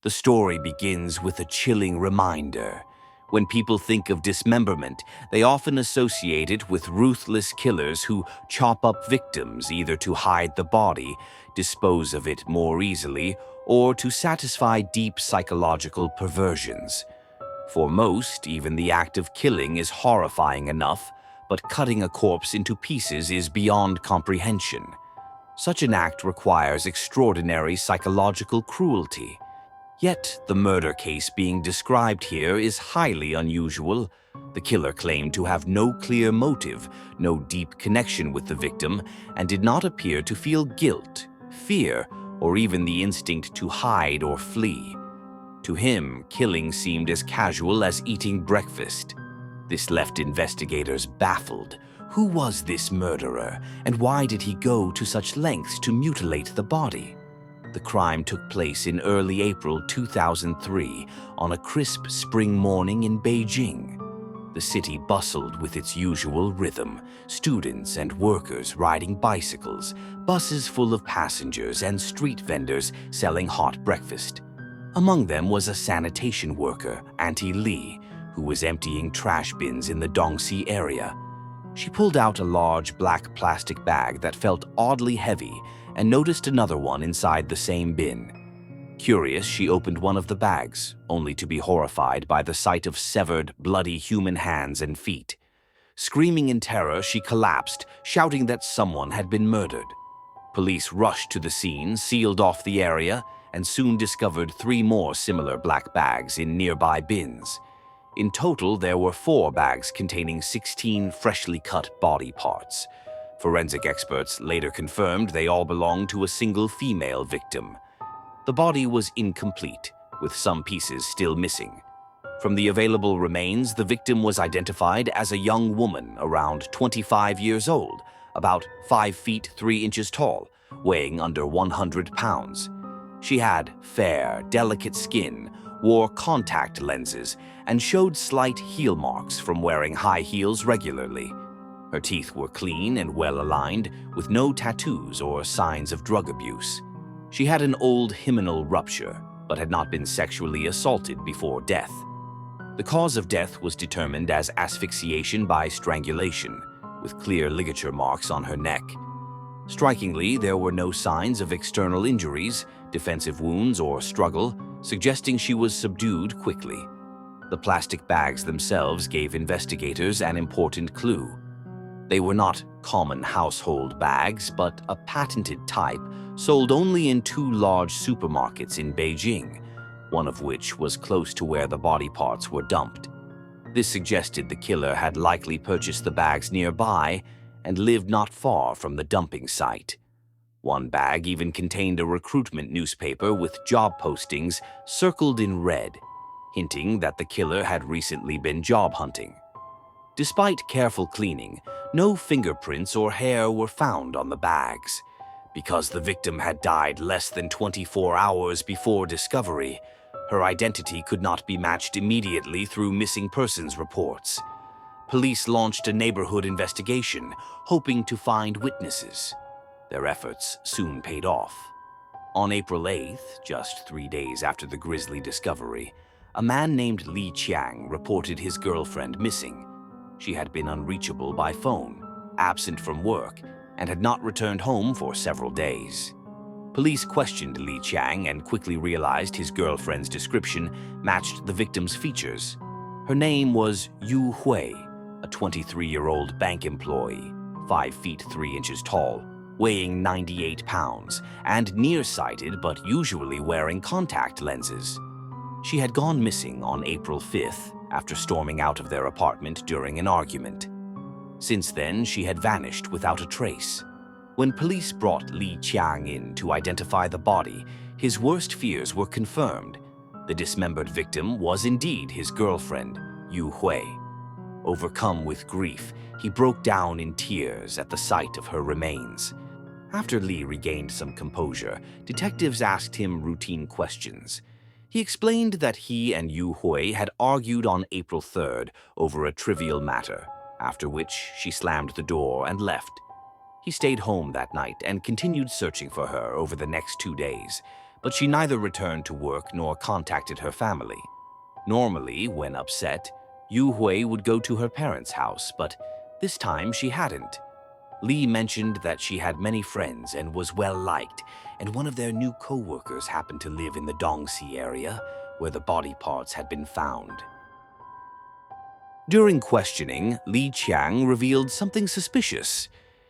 The story begins with a chilling reminder. When people think of dismemberment, they often associate it with ruthless killers who chop up victims either to hide the body, dispose of it more easily, or to satisfy deep psychological perversions. For most, even the act of killing is horrifying enough, but cutting a corpse into pieces is beyond comprehension. Such an act requires extraordinary psychological cruelty. Yet, the murder case being described here is highly unusual. The killer claimed to have no clear motive, no deep connection with the victim, and did not appear to feel guilt, fear, or even the instinct to hide or flee. To him, killing seemed as casual as eating breakfast. This left investigators baffled. Who was this murderer, and why did he go to such lengths to mutilate the body? The crime took place in early April 2003 on a crisp spring morning in Beijing. The city bustled with its usual rhythm, students and workers riding bicycles, buses full of passengers, and street vendors selling hot breakfast. Among them was a sanitation worker, Auntie Li, who was emptying trash bins in the Dongsi area. She pulled out a large black plastic bag that felt oddly heavy and noticed another one inside the same bin. Curious, she opened one of the bags, only to be horrified by the sight of severed, bloody human hands and feet. Screaming in terror, she collapsed, shouting that someone had been murdered. Police rushed to the scene, sealed off the area, and soon discovered 3 more similar black bags in nearby bins. In total, there were 4 bags containing 16 freshly cut body parts. Forensic experts later confirmed they all belonged to a single female victim. The body was incomplete, with some pieces still missing. From the available remains, the victim was identified as a young woman around 25 years old, about 5 feet 3 inches tall, weighing under 100 pounds. She had fair, delicate skin, wore contact lenses, and showed slight heel marks from wearing high heels regularly. Her teeth were clean and well-aligned, with no tattoos or signs of drug abuse. She had an old hymenal rupture, but had not been sexually assaulted before death. The cause of death was determined as asphyxiation by strangulation, with clear ligature marks on her neck. Strikingly, there were no signs of external injuries, defensive wounds, or struggle, suggesting she was subdued quickly. The plastic bags themselves gave investigators an important clue. They were not common household bags, but a patented type sold only in 2 large supermarkets in Beijing, one of which was close to where the body parts were dumped. This suggested the killer had likely purchased the bags nearby and lived not far from the dumping site. One bag even contained a recruitment newspaper with job postings circled in red, hinting that the killer had recently been job hunting. Despite careful cleaning, no fingerprints or hair were found on the bags. Because the victim had died less than 24 hours before discovery, her identity could not be matched immediately through missing persons reports. Police launched a neighborhood investigation, hoping to find witnesses. Their efforts soon paid off. On April 8th, just 3 days after the grisly discovery, a man named Li Qiang reported his girlfriend missing. She had been unreachable by phone, absent from work, and had not returned home for several days. Police questioned Li Qiang and quickly realized his girlfriend's description matched the victim's features. Her name was Yu Hui, a 23-year-old bank employee, 5 feet 3 inches tall, weighing 98 pounds, and nearsighted but usually wearing contact lenses. She had gone missing on April 5th after storming out of their apartment during an argument. Since then, she had vanished without a trace. When police brought Li Qiang in to identify the body, his worst fears were confirmed. The dismembered victim was indeed his girlfriend, Yu Hui. Overcome with grief, he broke down in tears at the sight of her remains. After Li regained some composure, detectives asked him routine questions. He explained that he and Yu Hui had argued on April 3rd over a trivial matter, after which she slammed the door and left. He stayed home that night and continued searching for her over the next 2 days, but she neither returned to work nor contacted her family. Normally, when upset, Yu Hui would go to her parents' house, but this time she hadn't. Lee mentioned that she had many friends and was well-liked, and one of their new co-workers happened to live in the Dongsi area, where the body parts had been found. During questioning, Li Qiang revealed something suspicious.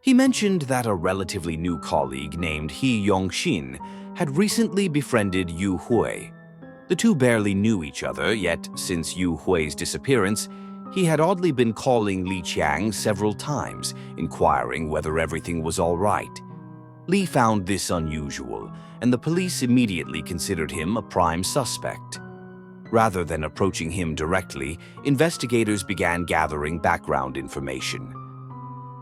He mentioned that a relatively new colleague named Yongxin had recently befriended Yu Hui. The two barely knew each other, yet since Yu Hui's disappearance, he had oddly been calling Li Qiang several times, inquiring whether everything was all right. Li found this unusual, and the police immediately considered him a prime suspect. Rather than approaching him directly, investigators began gathering background information.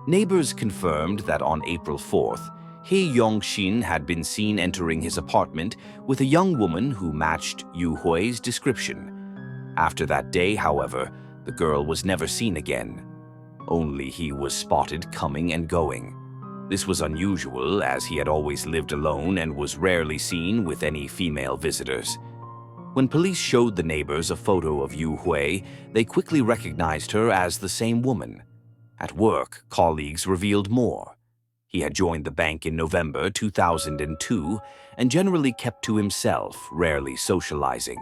Neighbors confirmed that on April 4th, Yongxin had been seen entering his apartment with a young woman who matched Yu Hui's description. After that day, however, the girl was never seen again. Only he was spotted coming and going. This was unusual, as he had always lived alone and was rarely seen with any female visitors. When police showed the neighbors a photo of Yu Hui, they quickly recognized her as the same woman. At work, colleagues revealed more. He had joined the bank in November 2002 and generally kept to himself, rarely socializing.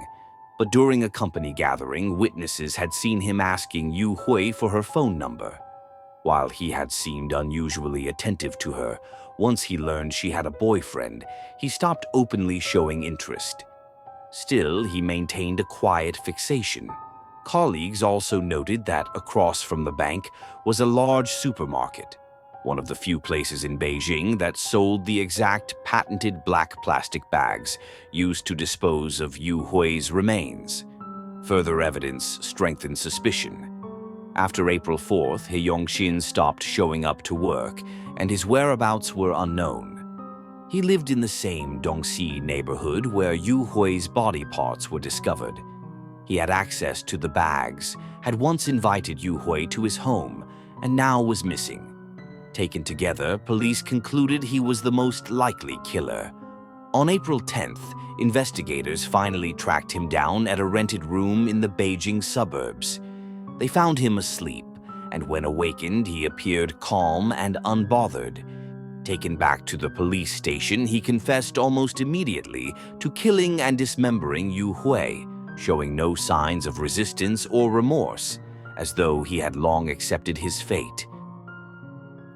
But during a company gathering, witnesses had seen him asking Yu Hui for her phone number. While he had seemed unusually attentive to her, once he learned she had a boyfriend, he stopped openly showing interest. Still, he maintained a quiet fixation. Colleagues also noted that across from the bank was a large supermarket, one of the few places in Beijing that sold the exact patented black plastic bags used to dispose of Yu Hui's remains. Further evidence strengthened suspicion. After April 4th, Yongxin stopped showing up to work, and his whereabouts were unknown. He lived in the same Dongsi neighborhood where Yu Hui's body parts were discovered. He had access to the bags, had once invited Yu Hui to his home, and now was missing. Taken together, police concluded he was the most likely killer. On April 10th, investigators finally tracked him down at a rented room in the Beijing suburbs. They found him asleep, and when awakened, he appeared calm and unbothered. Taken back to the police station, he confessed almost immediately to killing and dismembering Yu Hui, showing no signs of resistance or remorse, as though he had long accepted his fate.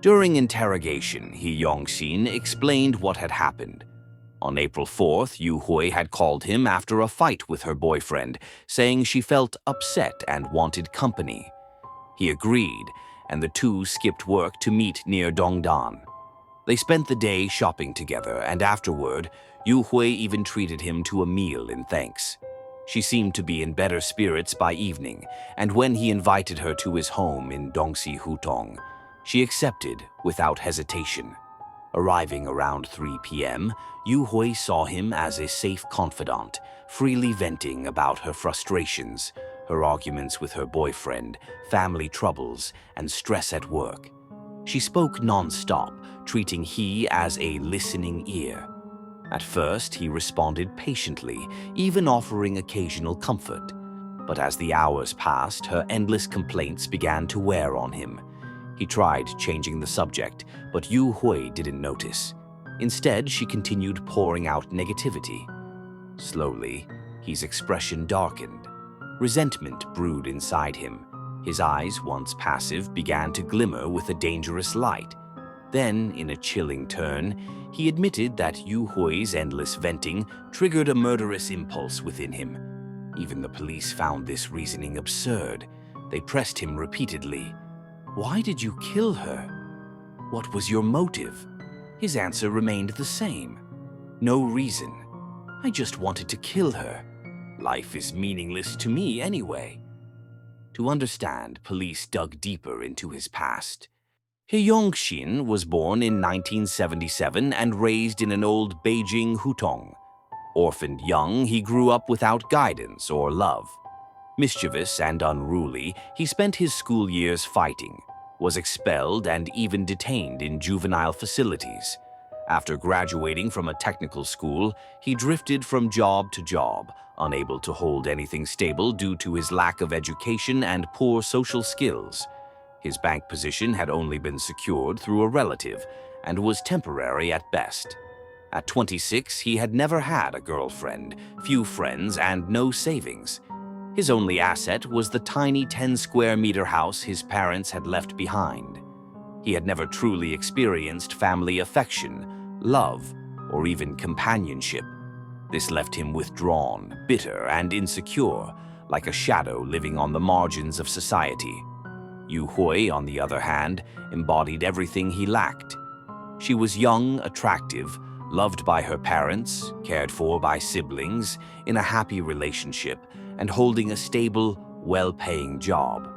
During interrogation, Yongxin explained what had happened. On April 4th, Yu Hui had called him after a fight with her boyfriend, saying she felt upset and wanted company. He agreed, and the two skipped work to meet near Dongdan. They spent the day shopping together, and afterward, Yu Hui even treated him to a meal in thanks. She seemed to be in better spirits by evening, and when he invited her to his home in Dongsi Hutong, she accepted without hesitation. Arriving around 3 p.m., Yu Hui saw him as a safe confidant, freely venting about her frustrations, her arguments with her boyfriend, family troubles, and stress at work. She spoke non-stop, treating he as a listening ear. At first, he responded patiently, even offering occasional comfort. But as the hours passed, her endless complaints began to wear on him. He tried changing the subject, but Yu Hui didn't notice. Instead, she continued pouring out negativity. Slowly, his expression darkened. Resentment brewed inside him. His eyes, once passive, began to glimmer with a dangerous light. Then, in a chilling turn, he admitted that Yu Hui's endless venting triggered a murderous impulse within him. Even the police found this reasoning absurd. They pressed him repeatedly. "Why did you kill her? What was your motive?" His answer remained the same. "No reason. I just wanted to kill her. Life is meaningless to me anyway." To understand, police dug deeper into his past. Yongxin was born in 1977 and raised in an old Beijing hutong. Orphaned young, he grew up without guidance or love. Mischievous and unruly, he spent his school years fighting, was expelled and even detained in juvenile facilities. After graduating from a technical school, he drifted from job to job, unable to hold anything stable due to his lack of education and poor social skills. His bank position had only been secured through a relative and was temporary at best. At 26, he had never had a girlfriend, few friends, and no savings. His only asset was the tiny 10-square-meter house his parents had left behind. He had never truly experienced family affection, love, or even companionship. This left him withdrawn, bitter, and insecure, like a shadow living on the margins of society. Yu Hui, on the other hand, embodied everything he lacked. She was young, attractive, loved by her parents, cared for by siblings, in a happy relationship, and holding a stable, well-paying job.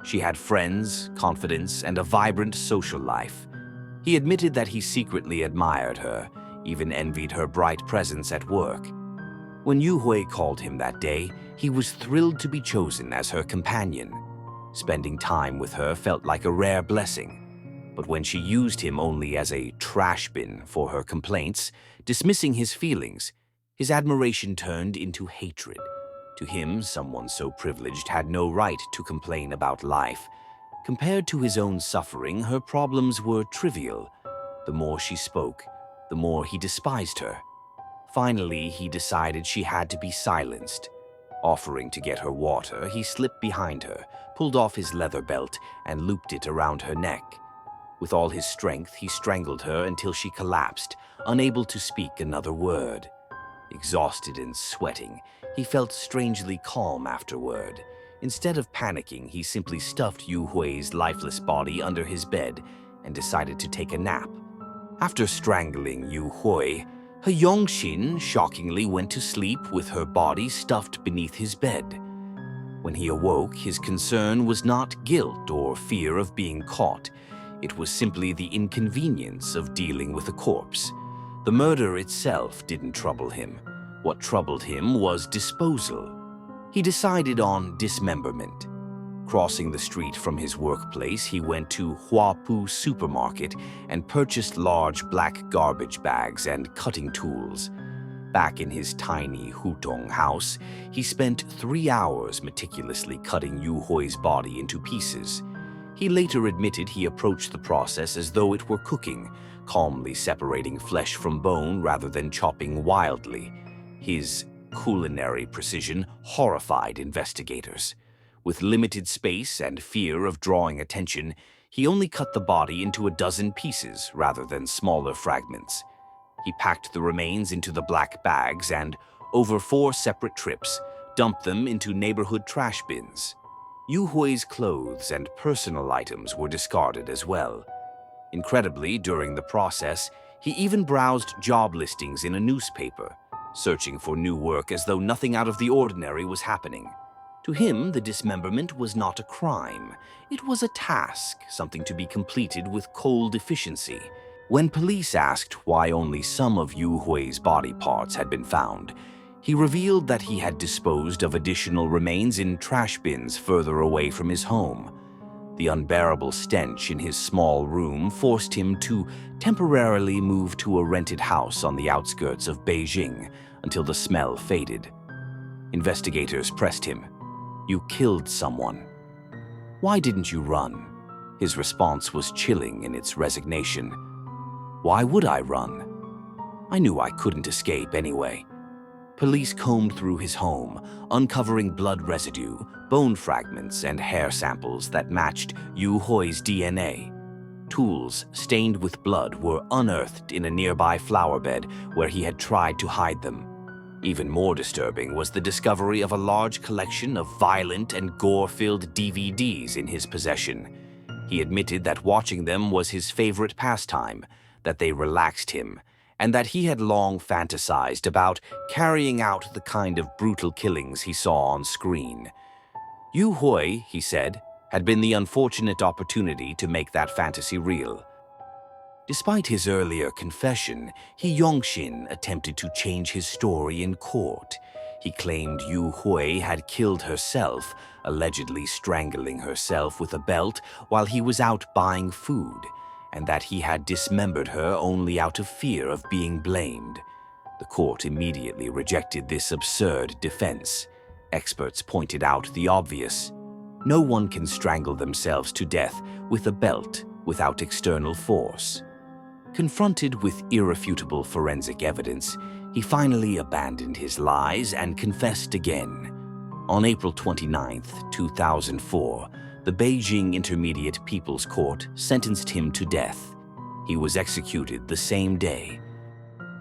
She had friends, confidence, and a vibrant social life. He admitted that he secretly admired her, even envied her bright presence at work. When Yu Hui called him that day, he was thrilled to be chosen as her companion. Spending time with her felt like a rare blessing. But when she used him only as a trash bin for her complaints, dismissing his feelings, his admiration turned into hatred. To him, someone so privileged had no right to complain about life. Compared to his own suffering, her problems were trivial. The more she spoke, the more he despised her. Finally, he decided she had to be silenced. Offering to get her water, he slipped behind her, pulled off his leather belt, and looped it around her neck. With all his strength, he strangled her until she collapsed, unable to speak another word. Exhausted and sweating, he felt strangely calm afterward. Instead of panicking, he simply stuffed Yu Hui's lifeless body under his bed and decided to take a nap. After strangling Yu Hui, her Yongxin shockingly went to sleep with her body stuffed beneath his bed. When he awoke, his concern was not guilt or fear of being caught. It was simply the inconvenience of dealing with a corpse. The murder itself didn't trouble him. What troubled him was disposal. He decided on dismemberment. Crossing the street from his workplace, he went to Huapu supermarket and purchased large black garbage bags and cutting tools. Back in his tiny hutong house, he spent 3 hours meticulously cutting Yu Hui's body into pieces. He later admitted he approached the process as though it were cooking, calmly separating flesh from bone rather than chopping wildly. His culinary precision horrified investigators. With limited space and fear of drawing attention, he only cut the body into a dozen pieces rather than smaller fragments. He packed the remains into the black bags and, over 4 separate trips, dumped them into neighborhood trash bins. Yu Hui's clothes and personal items were discarded as well. Incredibly, during the process, he even browsed job listings in a newspaper, searching for new work as though nothing out of the ordinary was happening. To him, the dismemberment was not a crime. It was a task, something to be completed with cold efficiency. When police asked why only some of Yu Hui's body parts had been found, he revealed that he had disposed of additional remains in trash bins further away from his home. The unbearable stench in his small room forced him to temporarily move to a rented house on the outskirts of Beijing until the smell faded. Investigators pressed him. "You killed someone. Why didn't you run?" His response was chilling in its resignation. "Why would I run? I knew I couldn't escape anyway." Police combed through his home, uncovering blood residue, bone fragments, and hair samples that matched Yu Hui's DNA. Tools stained with blood were unearthed in a nearby flower bed where he had tried to hide them. Even more disturbing was the discovery of a large collection of violent and gore-filled DVDs in his possession. He admitted that watching them was his favorite pastime, that they relaxed him, and that he had long fantasized about carrying out the kind of brutal killings he saw on screen. Yu Hui, he said, had been the unfortunate opportunity to make that fantasy real. Despite his earlier confession, Yongxin attempted to change his story in court. He claimed Yu Hui had killed herself, allegedly strangling herself with a belt while he was out buying food, and that he had dismembered her only out of fear of being blamed. The court immediately rejected this absurd defense. Experts pointed out the obvious. No one can strangle themselves to death with a belt without external force. Confronted with irrefutable forensic evidence, he finally abandoned his lies and confessed again. On April 29, 2004, the Beijing Intermediate People's Court sentenced him to death. He was executed the same day.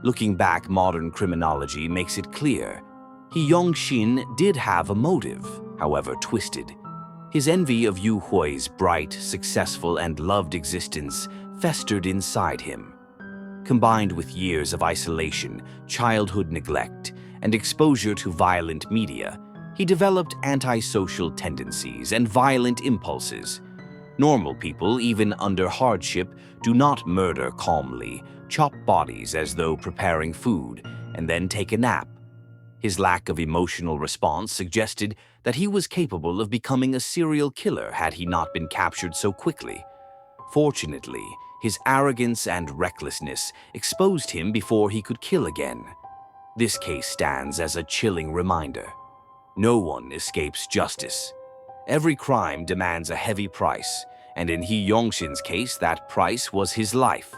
Looking back, modern criminology makes it clear. Yongxin did have a motive, however twisted. His envy of Yu Hui's bright, successful, and loved existence festered inside him. Combined with years of isolation, childhood neglect, and exposure to violent media, he developed antisocial tendencies and violent impulses. Normal people, even under hardship, do not murder calmly, chop bodies as though preparing food, and then take a nap. His lack of emotional response suggested that he was capable of becoming a serial killer had he not been captured so quickly. Fortunately, his arrogance and recklessness exposed him before he could kill again. This case stands as a chilling reminder. No one escapes justice. Every crime demands a heavy price, and in Yongxin's case, that price was his life.